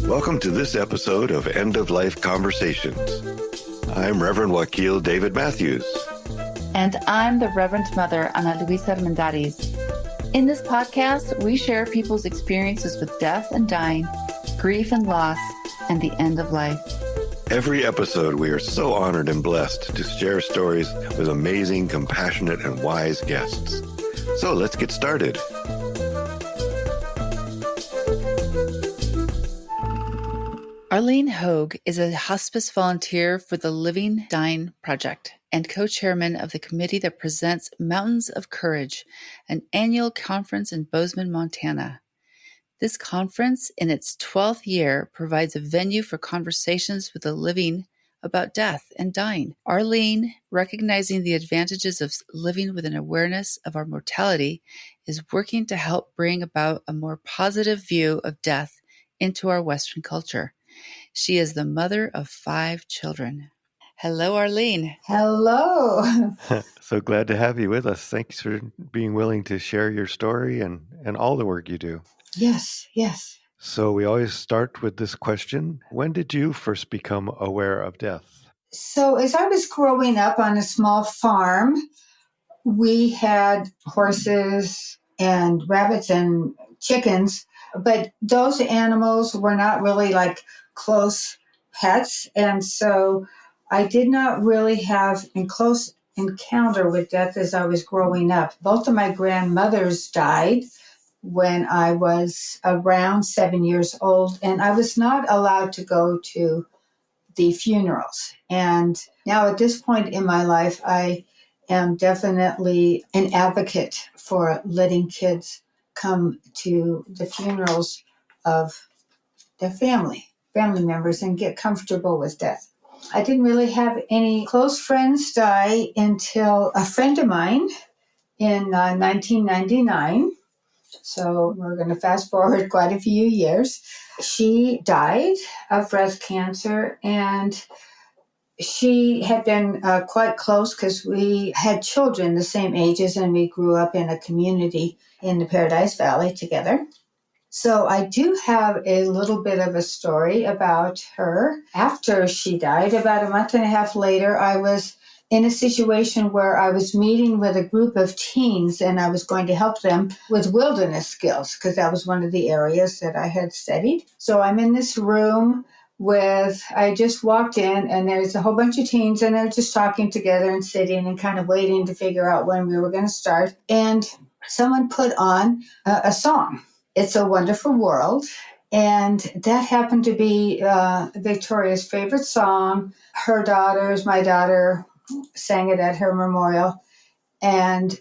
Welcome to this episode of End of Life Conversations. I'm Reverend Wakil David Matthews. And I'm the Reverend Mother Ana Luisa Armendariz. In this podcast, we share people's experiences with death and dying, grief and loss, and the end of life. Every episode, we are so honored and blessed to share stories with amazing, compassionate, and wise guests. So let's get started. Arlene Hoag is a hospice volunteer for the Living Dying Project and co-chairman of the committee that presents Mountains of Courage, an annual conference in Bozeman, Montana. This conference, in its 12th year, provides a venue for conversations with the living about death and dying. Arlene, recognizing the advantages of living with an awareness of our mortality, is working to help bring about a more positive view of death into our Western culture. She is the mother of 5 children. Hello, Arlene. Hello. So glad to have you with us. Thanks for being willing to share your story and all the work you do. Yes. So we always start with this question. When did you first become aware of death? So as I was growing up on a small farm, we had horses and rabbits and chickens, but those animals were not really like close pets. And so I did not really have a close encounter with death as I was growing up. Both of my grandmothers died when I was around 7 years old, and I was not allowed to go to the funerals. And now at this point in my life, I am definitely an advocate for letting kids come to the funerals of their family members and get comfortable with death. I didn't really have any close friends die until a friend of mine in 1999. So we're going to fast forward quite a few years. She died of breast cancer, and she had been quite close because we had children the same ages and we grew up in a community in the Paradise Valley together. So I do have a little bit of a story about her. After she died, about a month and a half later, I was in a situation where I was meeting with a group of teens and I was going to help them with wilderness skills because that was one of the areas that I had studied. So I'm in this room I just walked in and there's a whole bunch of teens and they're just talking together and sitting and kind of waiting to figure out when we were going to start. And someone put on a song. It's a Wonderful World. And that happened to be Victoria's favorite song. My daughter, sang it at her memorial. And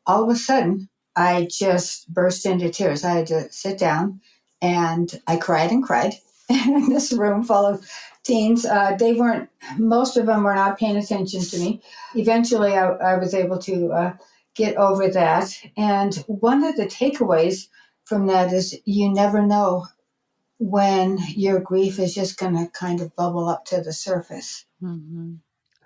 all of a sudden, I just burst into tears. I had to sit down and I cried and cried. In this room full of teens, most of them were not paying attention to me. Eventually, I was able to get over that. And one of the takeaways from that is you never know when your grief is just going to kind of bubble up to the surface. Mm-hmm.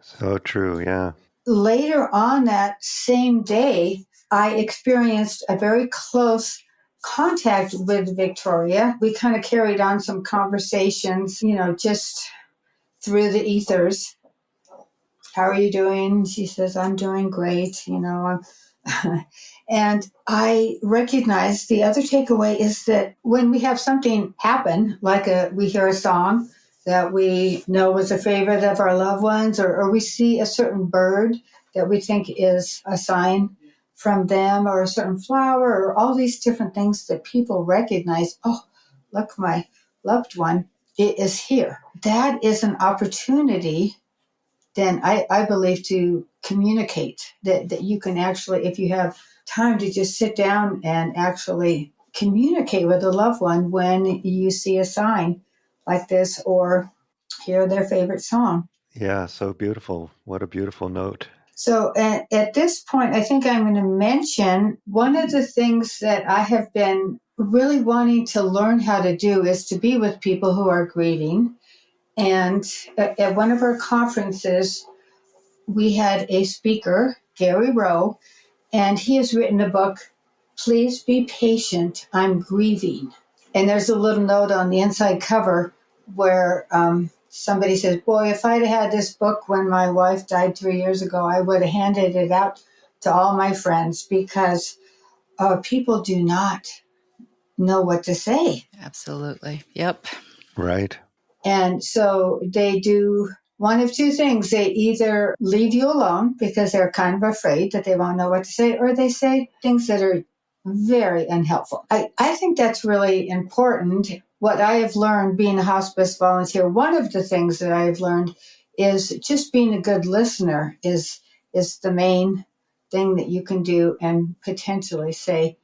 So true, yeah. Later on that same day, I experienced a very close contact with Victoria. We kind of carried on some conversations, just through the ethers. How are you doing? She says, I'm doing great, And I recognize the other takeaway is that when we have something happen, like we hear a song that we know was a favorite of our loved ones, or we see a certain bird that we think is a sign from them, or a certain flower, or all these different things that people recognize. Oh, look, my loved one is here. That is an opportunity, then I believe, to communicate that you can actually, if you have time to just sit down and actually communicate with a loved one when you see a sign like this or hear their favorite song. Yeah, so beautiful. What a beautiful note. So at this point, I think I'm going to mention one of the things that I have been really wanting to learn how to do is to be with people who are grieving. And at one of our conferences, we had a speaker, Gary Rowe, and he has written a book, Please Be Patient, I'm Grieving. And there's a little note on the inside cover where somebody says, boy, if I'd had this book when my wife died 3 years ago, I would have handed it out to all my friends because people do not know what to say. Absolutely. Yep. Right. And so they do one of two things. They either leave you alone because they're kind of afraid that they won't know what to say, or they say things that are very unhelpful. I think that's really important. What I have learned being a hospice volunteer, one of the things that I have learned is just being a good listener is the main thing that you can do, and potentially say,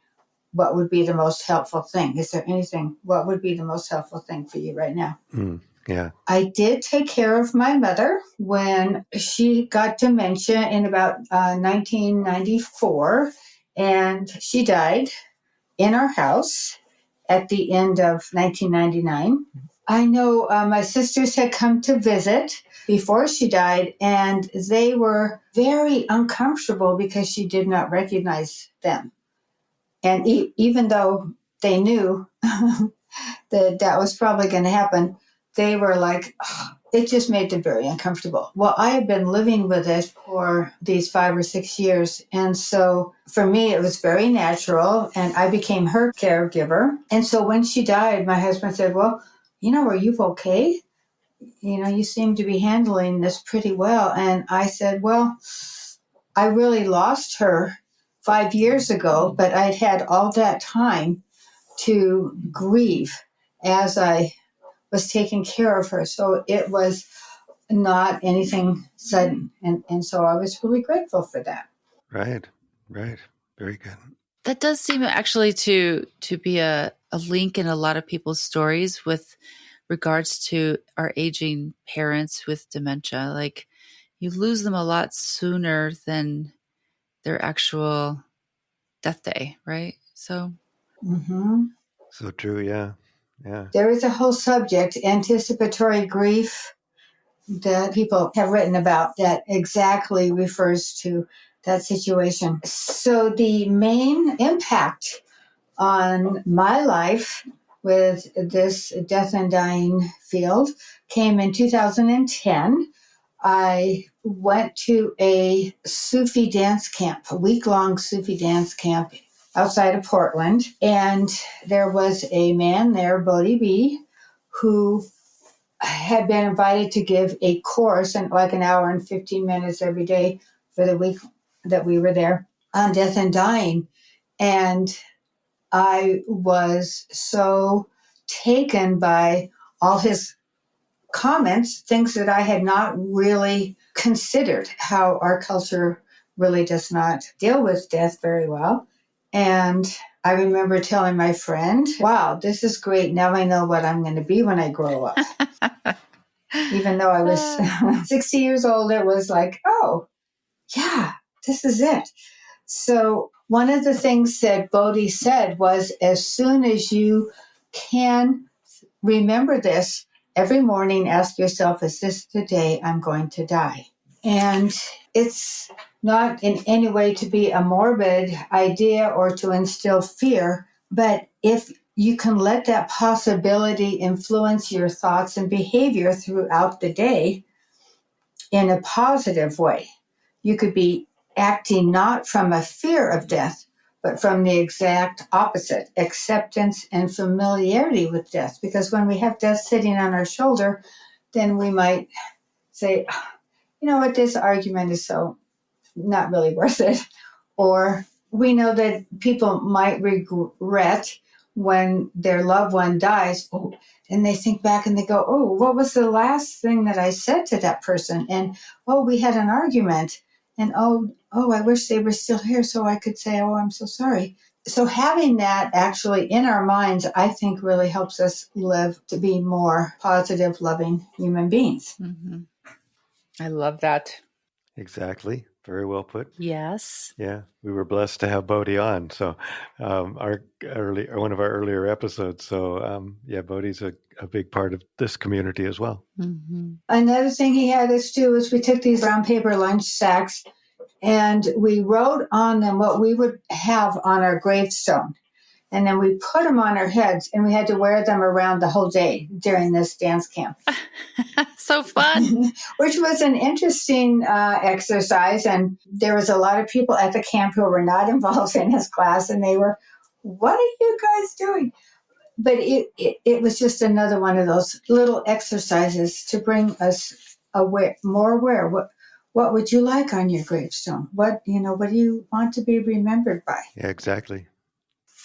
what would be the most helpful thing? Is there anything? What would be the most helpful thing for you right now? Yeah. I did take care of my mother when she got dementia in about 1994, and she died in our house at the end of 1999. I know my sisters had come to visit before she died, and they were very uncomfortable because she did not recognize them. And even though they knew that was probably going to happen, they were like, it just made them very uncomfortable. Well, I had been living with it for these 5 or 6 years. And so for me, it was very natural. And I became her caregiver. And so when she died, my husband said, well, are you okay? You seem to be handling this pretty well. And I said, well, I really lost her 5 years ago, but I'd had all that time to grieve as I was taking care of her. So it was not anything sudden. And so I was really grateful for that. Right. Right. Very good. That does seem actually to be a link in a lot of people's stories with regards to our aging parents with dementia. Like, you lose them a lot sooner than their actual death day, right? So So true. Yeah. Yeah. There is a whole subject, anticipatory grief, that people have written about that exactly refers to that situation. So the main impact on my life with this death and dying field came in 2010. I went to a Sufi dance camp, a week-long Sufi dance camp outside of Portland. And there was a man there, Bodhi B, who had been invited to give a course in like an hour and 15 minutes every day for the week that we were there on death and dying. And I was so taken by all his comments, things that I had not really considered, how our culture really does not deal with death very well. And I remember telling my friend, wow, this is great. Now I know what I'm going to be when I grow up. Even though I was 60 years old, it was like, oh, yeah, this is it. So one of the things that Bodhi said was, as soon as you can remember this, every morning ask yourself, is this the day I'm going to die? And it's not in any way to be a morbid idea or to instill fear, but if you can let that possibility influence your thoughts and behavior throughout the day in a positive way, you could be acting not from a fear of death, but from the exact opposite, acceptance and familiarity with death. Because when we have death sitting on our shoulder, then we might say, you know what, this argument is so not really worth it. Or we know that people might regret when their loved one dies, and they think back and they go, oh, what was the last thing that I said to that person? And, oh, we had an argument. And, oh, I wish they were still here so I could say, oh, I'm so sorry. So having that actually in our minds, I think really helps us live to be more positive, loving human beings. Mm-hmm. I love that. Exactly. Very well put. Yes. Yeah, we were blessed to have Bodhi on. So, one of our earlier episodes. So, Bodhi's a big part of this community as well. Mm-hmm. Another thing he had us do is we took these brown paper lunch sacks and we wrote on them what we would have on our gravestone. And then we put them on our heads, and we had to wear them around the whole day during this dance camp. So fun. Which was an interesting exercise. And there was a lot of people at the camp who were not involved in his class, and they were, what are you guys doing? But it was just another one of those little exercises to bring us more aware. What would you like on your gravestone? What do you want to be remembered by? Yeah, exactly.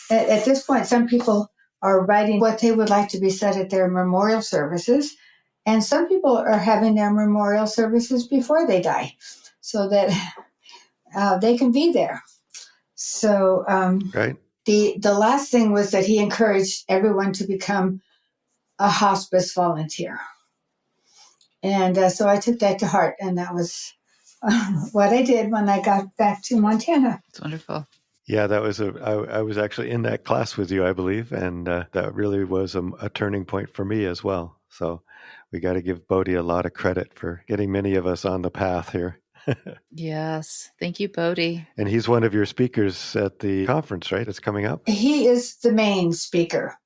At this point, some people are writing what they would like to be said at their memorial services. And some people are having their memorial services before they die so that they can be there. So right. The last thing was that he encouraged everyone to become a hospice volunteer. And so I took that to heart, and that was what I did when I got back to Montana. It's wonderful. Yeah, that was I was actually in that class with you, I believe, and that really was a turning point for me as well. So we got to give Bodhi a lot of credit for getting many of us on the path here. Yes. Thank you, Bodhi. And he's one of your speakers at the conference, right? It's coming up. He is the main speaker.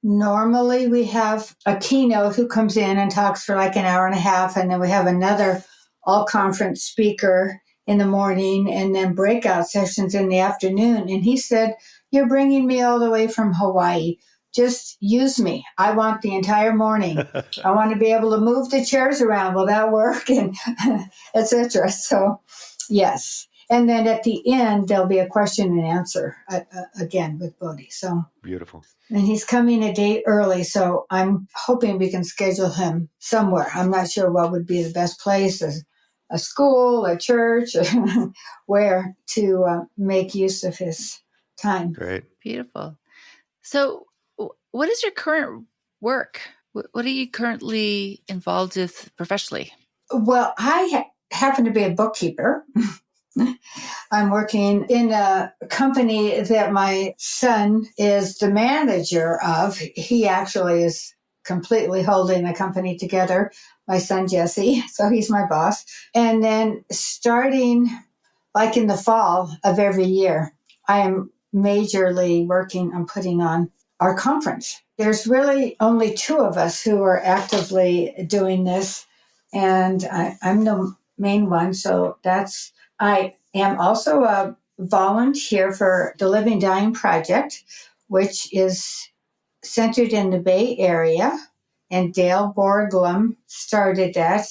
Normally we have a keynote who comes in and talks for like an hour and a half, and then we have another all-conference speaker in the morning and then breakout sessions in the afternoon. And he said, you're bringing me all the way from Hawaii. Just use me. I want the entire morning. I want to be able to move the chairs around. Will that work? And etc. So, yes. And then at the end, there'll be a question and answer again with Bodhi. So beautiful. And he's coming a day early, so I'm hoping we can schedule him somewhere. I'm not sure what would be the best place, a school, a church, where to make use of his time. Great. Beautiful. So what is your current work? What are you currently involved with professionally? Well, I happen to be a bookkeeper. I'm working in a company that my son is the manager of. He actually is completely holding the company together, my son Jesse, so he's my boss. And then starting like in the fall of every year, I am majorly working on putting on our conference. There's really only two of us who are actively doing this, and I'm the main one, so I am also a volunteer for the Living Dying Project, which is centered in the Bay Area, and Dale Borglum started that.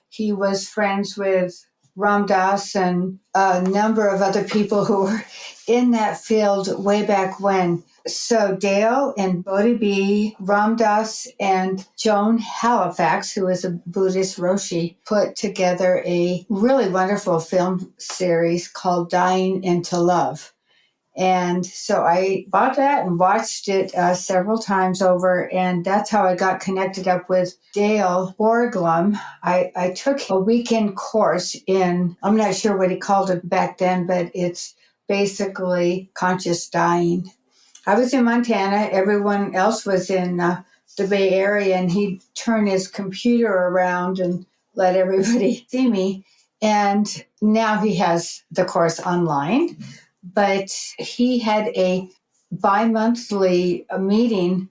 He was friends with Ram Dass and a number of other people who were in that field way back when. So Dale and Bodhi B, Ram Dass, and Joan Halifax, who is a Buddhist Roshi, put together a really wonderful film series called Dying into Love. And so I bought that and watched it several times over, and that's how I got connected up with Dale Borglum. I took a weekend course in, I'm not sure what he called it back then, but it's basically conscious dying. I was in Montana. Everyone else was in the Bay Area, and he'd turn his computer around and let everybody see me. And now he has the course online. But he had a bi-monthly meeting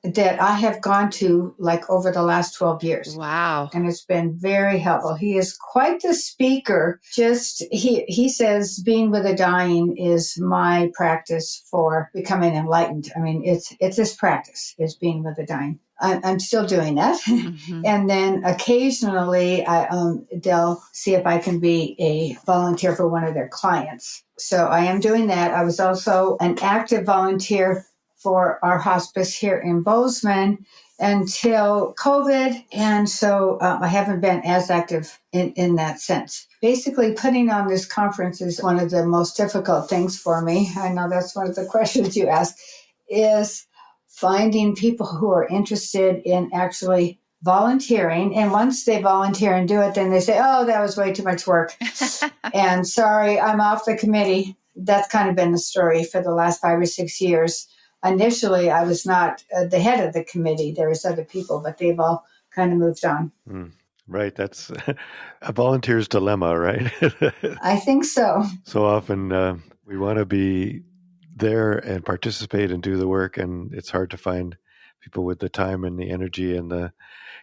that I have gone to like over the last 12 years. Wow. And it's been very helpful. He is quite the speaker. He says being with the dying is my practice for becoming enlightened. I mean, it's his practice is being with the dying. I'm still doing that. Mm-hmm. And then occasionally they'll see if I can be a volunteer for one of their clients. So I am doing that. I was also an active volunteer for our hospice here in Bozeman until COVID. And so I haven't been as active in that sense. Basically, putting on this conference is one of the most difficult things for me. I know that's one of the questions you ask, is finding people who are interested in actually volunteering. And once they volunteer and do it, then they say, oh, that was way too much work. And sorry, I'm off the committee. That's kind of been the story for the last 5 or 6 years. Initially, I was not the head of the committee. There was other people, but they've all kind of moved on. Right. That's a volunteer's dilemma, right? I think so. So often we want to be there and participate and do the work. And it's hard to find people with the time and the energy and the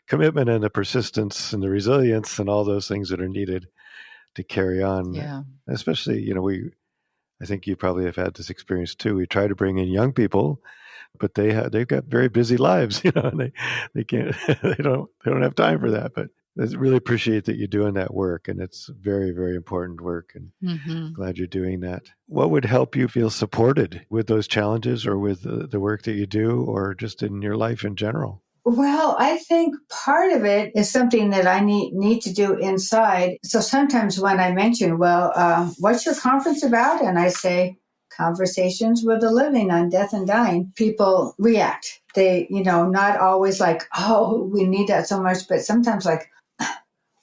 commitment and the persistence and the resilience and all those things that are needed to carry on. Yeah. Especially, I think you probably have had this experience too. We try to bring in young people, but they've got very busy lives, and they can't they don't have time for that. But I really appreciate that you're doing that work, and it's very, very important work, and glad you're doing that. What would help you feel supported with those challenges or with the work that you do, or just in your life in general? Well, I think part of it is something that I need to do inside. So sometimes when I mention, what's your conference about? And I say, Conversations with the Living on Death and Dying, people react. They, not always like, oh, we need that so much, but sometimes like,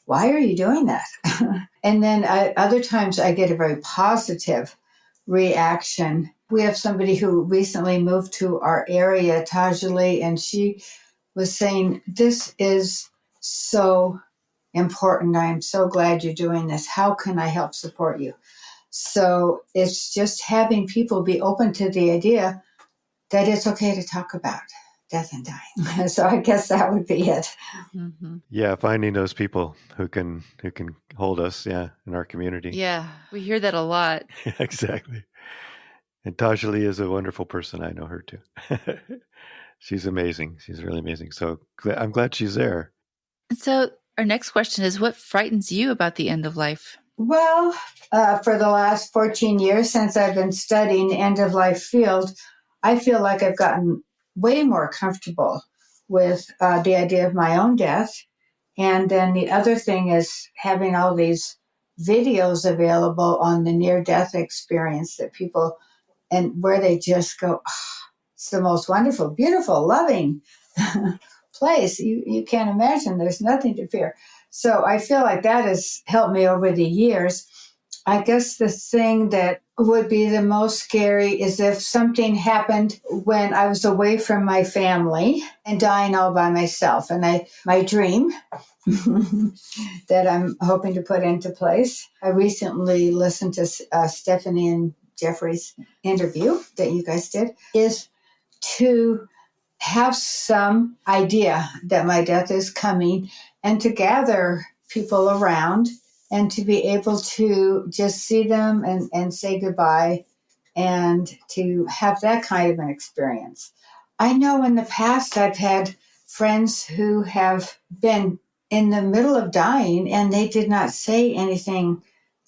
why are you doing that? And then other times I get a very positive reaction. We have somebody who recently moved to our area, Tajali, and she was saying, this is so important. I'm so glad you're doing this. How can I help support you? So it's just having people be open to the idea that it's okay to talk about death and dying. So I guess that would be it. Mm-hmm. Yeah, finding those people who can hold us, in our community. Yeah, we hear that a lot. Exactly. And Tajali is a wonderful person. I know her too. She's amazing. She's really amazing. So I'm glad she's there. And so our next question is, what frightens you about the end of life? Well, for the last 14 years since I've been studying the end of life field, I feel like I've gotten way more comfortable with the idea of my own death. And then the other thing is having all these videos available on the near-death experience that people, and where they just go, it's the most wonderful, beautiful, loving place. You can't imagine. There's nothing to fear. So I feel like that has helped me over the years. I guess the thing that would be the most scary is if something happened when I was away from my family and dying all by myself. And my dream that I'm hoping to put into place. I recently listened to Stephanie and Jeffrey's interview that you guys did, is to have some idea that my death is coming and to gather people around and to be able to just see them and say goodbye and to have that kind of an experience. I know in the past I've had friends who have been in the middle of dying and they did not say anything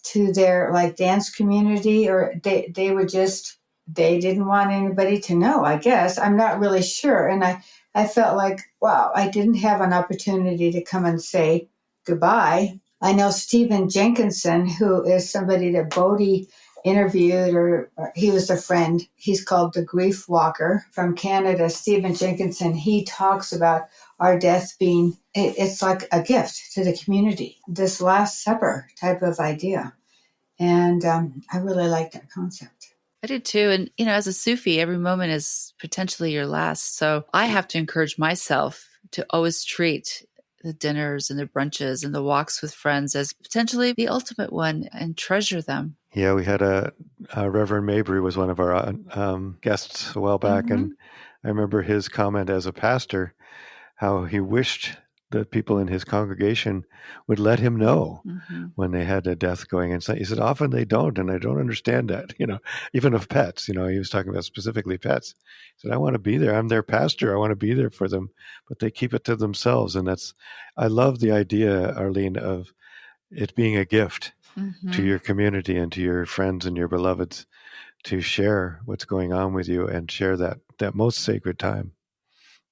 to their dance community, or they were just, they didn't want anybody to know, I guess. I'm not really sure. And I felt like, wow, I didn't have an opportunity to come and say goodbye. I know Stephen Jenkinson, who is somebody that Bodhi interviewed, or he was a friend. He's called the Grief Walker from Canada. Stephen Jenkinson, he talks about our death being, it's like a gift to the community, this Last Supper type of idea. And I really like that concept. I do too. And, as a Sufi, every moment is potentially your last. So I have to encourage myself to always treat the dinners and the brunches and the walks with friends as potentially the ultimate one and treasure them. Yeah, we had a Reverend Mabry was one of our guests a while back. And I remember his comment as a pastor, how he wished that people in his congregation would let him know when they had a death going. And so he said, often they don't, and I don't understand that, even of pets, he was talking about specifically pets. He said, I want to be there. I'm their pastor. I want to be there for them, but they keep it to themselves. And I love the idea, Arlene, of it being a gift to your community and to your friends and your beloveds to share what's going on with you and share that most sacred time.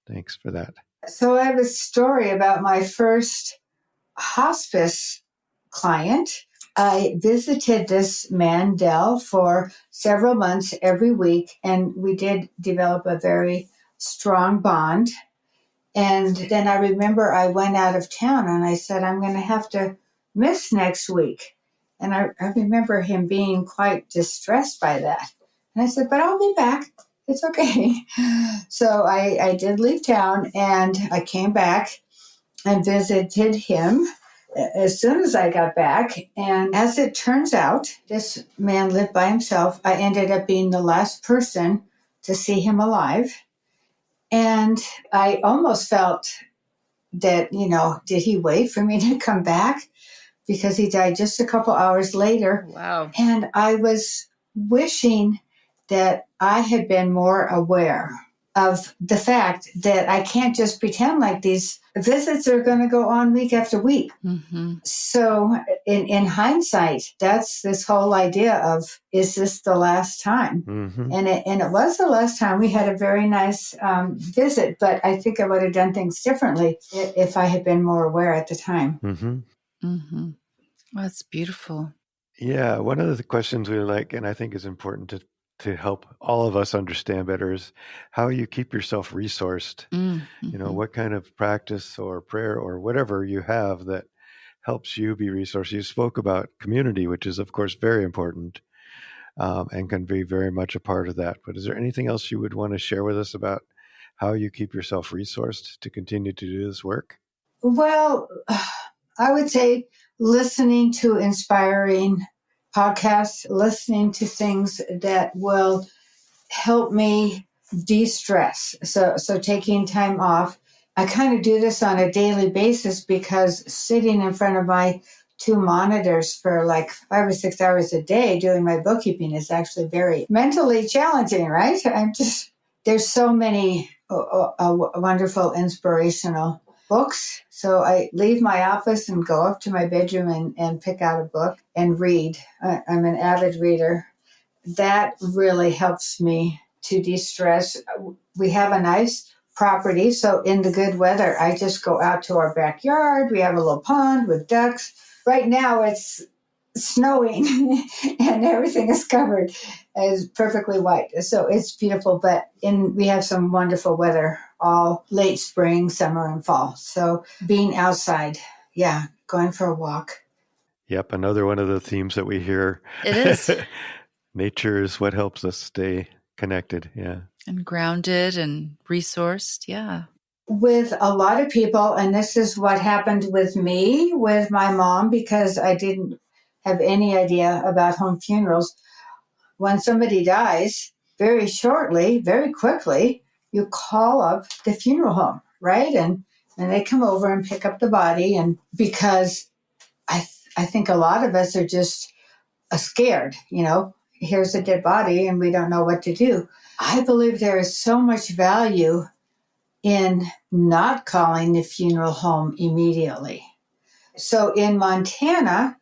Thanks for that. So I have a story about my first hospice client. I visited this man, Dell, for several months every week, and we did develop a very strong bond. And then I remember I went out of town and I said, I'm going to have to miss next week. And I remember him being quite distressed by that. And I said, but I'll be back. It's okay. So I did leave town and I came back and visited him. as soon as I got back. And as it turns out, this man lived by himself. I ended up being the last person to see him alive. And I almost felt that, did he wait for me to come back? Because he died just a couple hours later. Wow. And I was wishing that I had been more aware of the fact that I can't just pretend like these visits are going to go on week after week. Mm-hmm. So in hindsight, that's this whole idea of, is this the last time? Mm-hmm. And it was the last time. We had a very nice visit, but I think I would have done things differently if I had been more aware at the time. Mm-hmm. Mm-hmm. Well, that's beautiful. Yeah, one of the questions we like, and I think is important to help all of us understand better, is how you keep yourself resourced. Mm-hmm. What kind of practice or prayer or whatever you have that helps you be resourced. You spoke about community, which is, of course, very important and can be very much a part of that. But is there anything else you would want to share with us about how you keep yourself resourced to continue to do this work? Well, I would say listening to inspiring podcasts, listening to things that will help me de-stress. So taking time off. I kind of do this on a daily basis because sitting in front of my two monitors for like 5 or 6 hours a day doing my bookkeeping is actually very mentally challenging, right? There's so many wonderful, inspirational books. So I leave my office and go up to my bedroom and pick out a book and read. I'm an avid reader. That really helps me to de-stress. We have a nice property, so in the good weather, I just go out to our backyard. We have a little pond with ducks. Right now, it's snowing and everything is covered as perfectly white. So it's beautiful, but we have some wonderful weather all late spring, summer, and fall. So being outside, going for a walk. Yep, another one of the themes that we hear. It is. Nature is what helps us stay connected. Yeah. And grounded and resourced. Yeah. With a lot of people, and this is what happened with me, with my mom, because I didn't have any idea about home funerals. When somebody dies, very shortly, very quickly, you call up the funeral home, right? And they come over and pick up the body. And because I think a lot of us are just scared, here's a dead body and we don't know what to do. I believe there is so much value in not calling the funeral home immediately. So in Montana,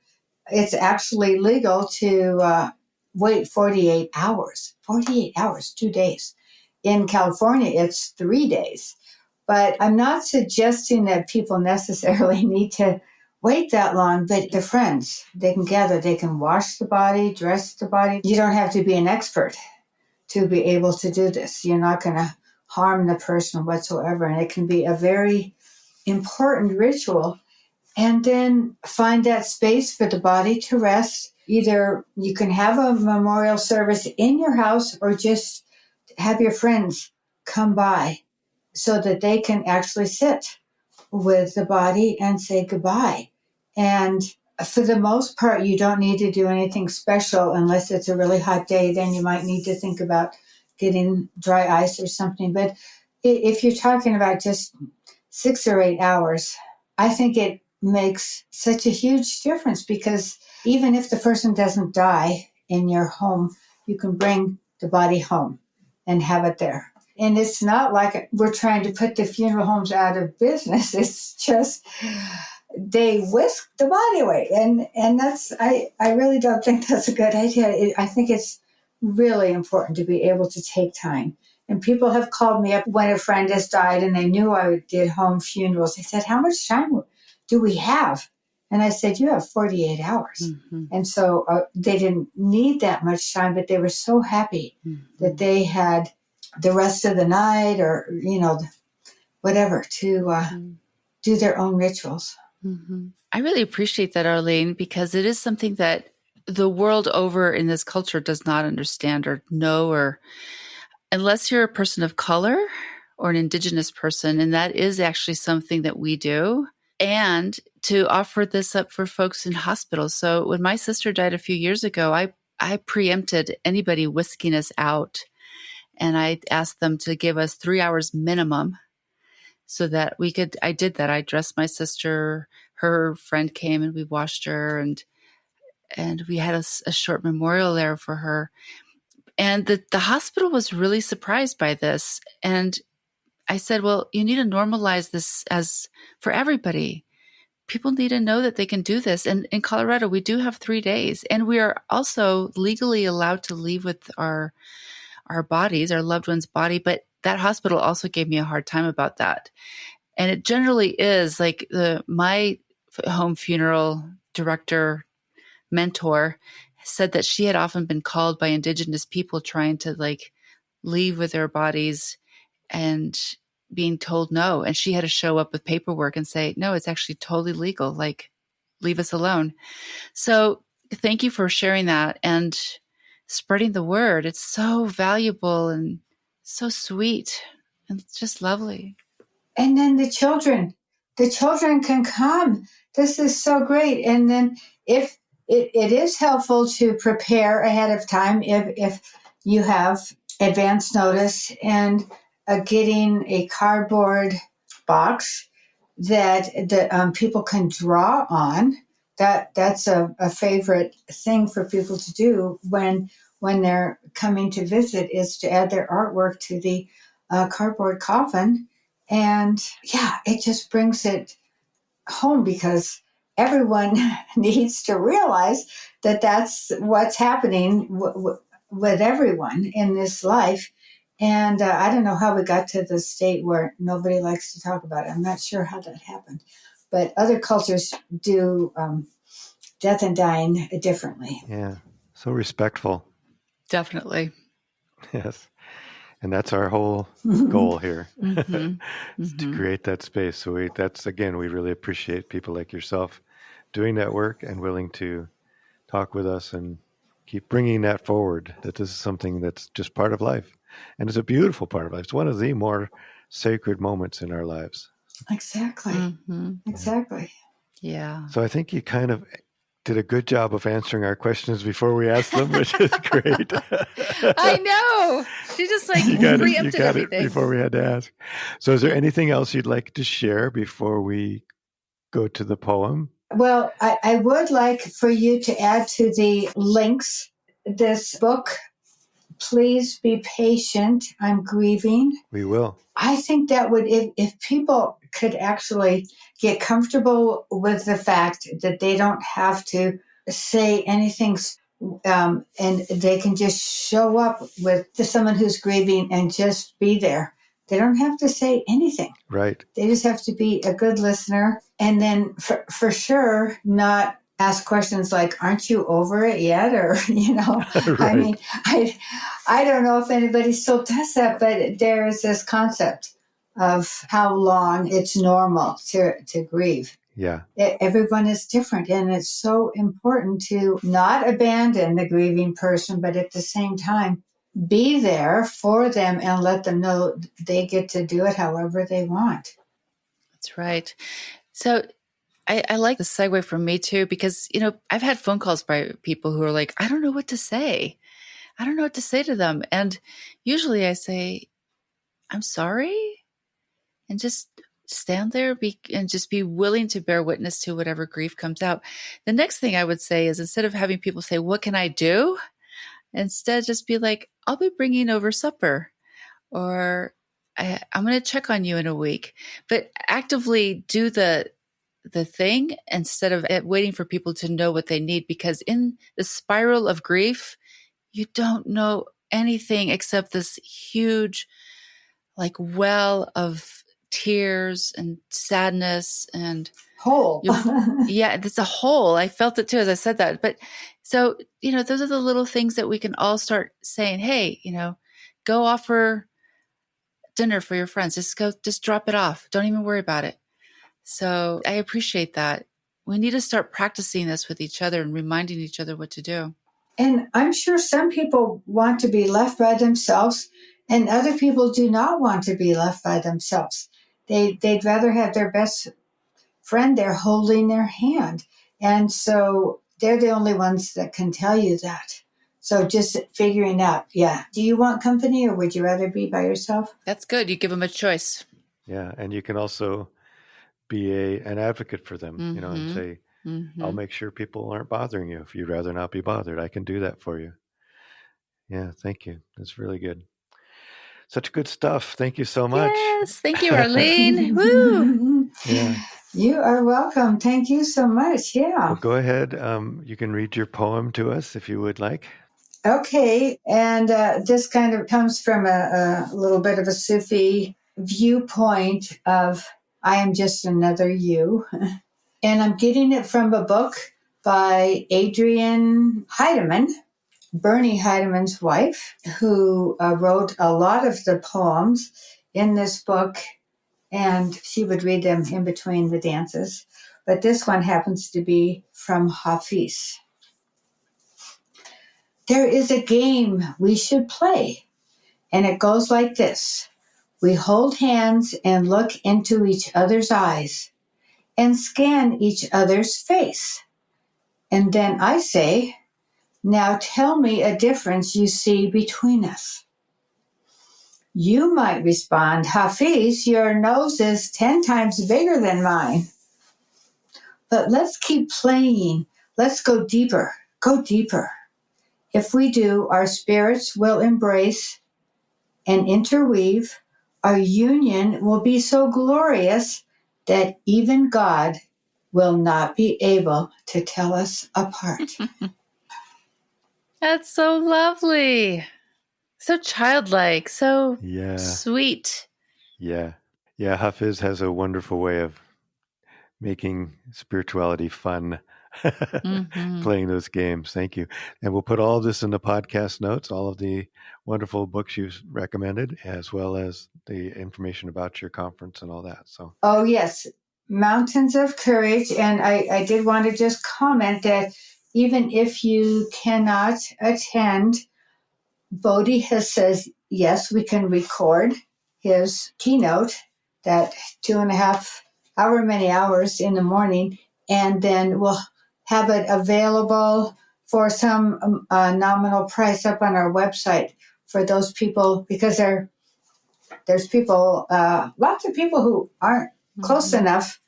it's actually legal to wait 48 hours. 48 hours, 2 days. In California, it's 3 days. But I'm not suggesting that people necessarily need to wait that long, but they're friends. They can gather, they can wash the body, dress the body. You don't have to be an expert to be able to do this. You're not going to harm the person whatsoever. And it can be a very important ritual. And then find that space for the body to rest. Either you can have a memorial service in your house or just have your friends come by so that they can actually sit with the body and say goodbye. And for the most part, you don't need to do anything special unless it's a really hot day. Then you might need to think about getting dry ice or something. But if you're talking about just 6 or 8 hours, I think it makes such a huge difference because even if the person doesn't die in your home, you can bring the body home and have it there. And it's not like we're trying to put the funeral homes out of business. It's just they whisk the body away. And that's, I really don't think that's a good idea. I think it's really important to be able to take time. And people have called me up when a friend has died and they knew I did home funerals. They said, how much time do we have? And I said, you have 48 hours. Mm-hmm. And so they didn't need that much time, but they were so happy that they had the rest of the night or, whatever to do their own rituals. Mm-hmm. I really appreciate that, Arlene, because it is something that the world over in this culture does not understand or know, or unless you're a person of color or an Indigenous person, and that is actually something that we do. And to offer this up for folks in hospitals. So when my sister died a few years ago, I preempted anybody whisking us out. And I asked them to give us 3 hours minimum so that we could, I did that. I dressed my sister, her friend came and we washed her, and we had a short memorial there for her. And the hospital was really surprised by this. And I said, well, you need to normalize this as for everybody. People need to know that they can do this. And in Colorado, we do have 3 days. And we are also legally allowed to leave with our bodies, our loved one's body. But that hospital also gave me a hard time about that. And it generally is like my home funeral director mentor said that she had often been called by Indigenous people trying to like leave with their bodies and being told no. And she had to show up with paperwork and say, no, it's actually totally legal. Like, leave us alone. So thank you for sharing that and spreading the word. It's so valuable and so sweet and it's just lovely. And then the children can come. This is so great. And then if it is helpful to prepare ahead of time if you have advance notice, and getting a cardboard box that people can draw on. That's a favorite thing for people to do when they're coming to visit, is to add their artwork to the cardboard coffin. And yeah, it just brings it home, because everyone needs to realize that that's what's happening with everyone in this life. And I don't know how we got to the state where nobody likes to talk about it. I'm not sure how that happened. But other cultures do death and dying differently. Yeah. So respectful. Definitely. Yes. And that's our whole goal here, to create that space. So we really appreciate people like yourself doing that work and willing to talk with us and keep bringing that forward, that this is something that's just part of life. And it's a beautiful part of life. It's one of the more sacred moments in our lives. Exactly. Exactly. Yeah. So I think you kind of did a good job of answering our questions before we asked them, which is great. I know. She just preempted everything before we had to ask. So is there anything else you'd like to share before we go to the poem? Well, I would like for you to add to the links this book, Please Be Patient, I'm Grieving. We will. I think that would, if people could actually get comfortable with the fact that they don't have to say anything, and they can just show up with someone who's grieving and just be there. They don't have to say anything. Right. They just have to be a good listener. And then for sure, not ask questions like, aren't you over it yet? Or, Right. I mean, I don't know if anybody still does that, but there is this concept of how long it's normal to grieve. Yeah. Everyone is different. And it's so important to not abandon the grieving person, but at the same time, be there for them and let them know they get to do it however they want. That's right. So I like the segue from me too, because, I've had phone calls by people who are like, I don't know what to say. I don't know what to say to them. And usually I say, I'm sorry. And just stand there and just be willing to bear witness to whatever grief comes out. The next thing I would say is, instead of having people say, what can I do? Instead, just be like, I'll be bringing over supper, or I'm going to check on you in a week. But actively do the thing instead of waiting for people to know what they need, because in the spiral of grief, you don't know anything except this huge well of tears and sadness and hole. Yeah, it's a hole. I felt it too as I said that. But so, those are the little things that we can all start saying, hey, go offer dinner for your friends. Just drop it off. Don't even worry about it. So I appreciate that. We need to start practicing this with each other and reminding each other what to do. And I'm sure some people want to be left by themselves, and other people do not want to be left by themselves. They'd rather have their best friend there holding their hand. And so they're the only ones that can tell you that. So just figuring out, do you want company or would you rather be by yourself? That's good. You give them a choice. Yeah. And you can also be an advocate for them, and say, I'll make sure people aren't bothering you. If you'd rather not be bothered, I can do that for you. Yeah. Thank you. That's really good. Such good stuff. Thank you so much. Yes. Thank you, Arlene. Woo! Yeah. You are welcome. Thank you so much. Yeah. Well, go ahead. You can read your poem to us if you would like. Okay. And this kind of comes from a little bit of a Sufi viewpoint of I am just another you. And I'm getting it from a book by Adrienne Heidemann, Bernie Heidemann's wife, who wrote a lot of the poems in this book, and she would read them in between the dances. But this one happens to be from Hafiz. There is a game we should play, and it goes like this. We hold hands and look into each other's eyes and scan each other's face. And then I say, now tell me a difference you see between us. You might respond, Hafiz, your nose is 10 times bigger than mine. But let's keep playing. Let's go deeper. Go deeper. If we do, our spirits will embrace and interweave. Our union will be so glorious that even God will not be able to tell us apart. That's so lovely. So childlike, so sweet. Yeah. Yeah, Hafiz has a wonderful way of making spirituality fun, playing those games. Thank you. And we'll put all this in the podcast notes, all of the wonderful books you've recommended, as well as the information about your conference and all that. So, oh, yes, Mountains of Courage. And I did want to just comment that even if you cannot attend, Bodhi has says, yes, we can record his keynote, that 2.5 hour many hours in the morning, and then we'll have it available for some nominal price up on our website for those people, because there's people, lots of people who aren't close enough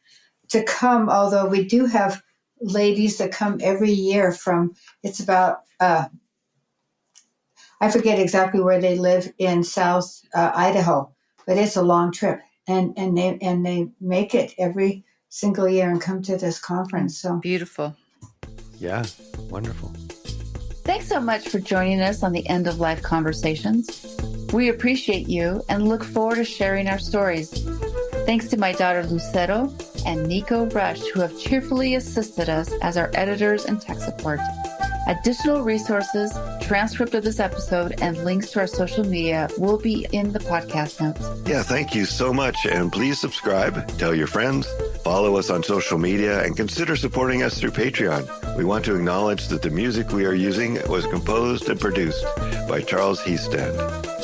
to come, although we do have ladies that come every year from, it's about, I forget exactly where they live in South Idaho, but it's a long trip, and they make it every single year and come to this conference. So beautiful. Yeah, wonderful. Thanks so much for joining us on the End of Life Conversations. We appreciate you and look forward to sharing our stories. Thanks to my daughter Lucero and Nico Rush, who have cheerfully assisted us as our editors and tech support. Additional resources, transcript of this episode, and links to our social media will be in the podcast notes. Yeah, thank you so much. And please subscribe, tell your friends, follow us on social media, and consider supporting us through Patreon. We want to acknowledge that the music we are using was composed and produced by Charles Heastand.